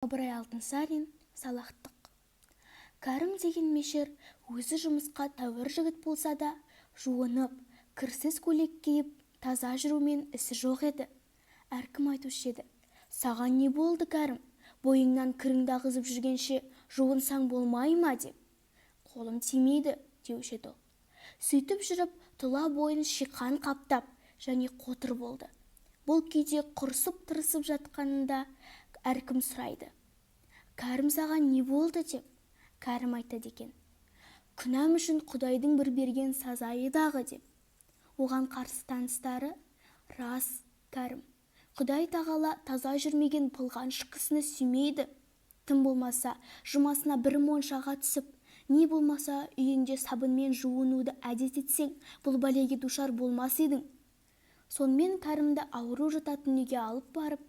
Ыбырай Алтынсарин салақтық. Кәрім деген мешер өзі жұмысқа тәуір жігіт болса да, жуынып, кірсіз көйлек киіп, таза жүрумен ісі жоқ еді. Әркім айтушы еді: «Саған не болды, Кәрім? Бойыңнан кіріңді ағызып жүргенше жуынсаң болмай ма?» деп. «Қолым тимейді», деуші еді ол. Сөйтіп жүріп, тұла бойын шиқан қаптап және қотыр болды. Бұл күйде құрсып тырысып жатқанында әркім сұрайды: «Кәрім, саған не болды?» деп. Кәрім айтады екен: «Күнәм үшін Құдайдың бір берген сазайы дағы» деп. Оған қарсы таныстары: «Рас, Кәрім, Құдай тағала таза жүрмеген пылғаншық кісіні сүймейді. Тым болмаса жұмасына бір моншаға түсіп, не болмаса үйінде сабынмен жуынуды әдет етсең, бұл бәлеге душар болмас едің». Сонымен Кәрімді ауру жататын үйге алып барып,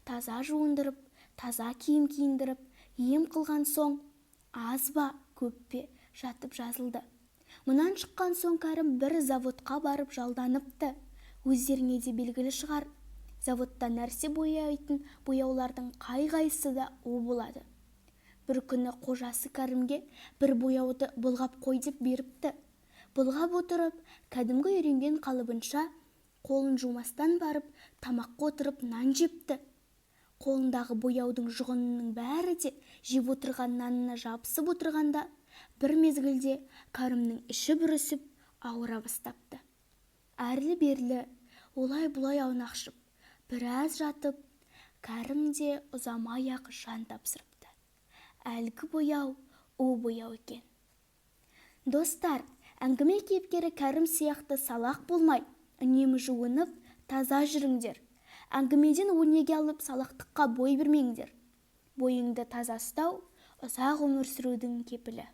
таза жуындырып, таза киім киіндіріп, ем қылған соң, аз ба, көп пе, жатып жазылды. Мұнан шыққан соң Кәрім бір заводқа барып жалданыпты. Өздеріңе де белгілі шығар, заводта нәрсе бояйтын бояулардың қай-қайсысы да у болады. Бір күні қожасы Кәрімге бір бояуды былғап қой деп беріпті. Былғап отырып, кәдімгі үйренген қалыбынша қолын жумастан барып, тамаққа отырып нан жепті. Қолындағы бояудың жұғынының бәрі де жеп отырған нанына жабысып отырғанда, бір мезгілде Кәрімнің іші бүрісіп, ауыра бастапты. Әрлі-берлі, олай-бұлай аунақшып, біраз жатып, Кәрім де ұзамай-ақ жан тапсырыпты. Әлгі бояу у бояу екен. Достар, әңгіме кейіпкері Кәрім сияқты салақ болмай, үнемі жуынып, таза жүріңдер. Әңгімеден өнеге алып салақтыққа бой бермеңдер. Бойыңды таза ұстау ұзақ өмір сүрудің кепілі.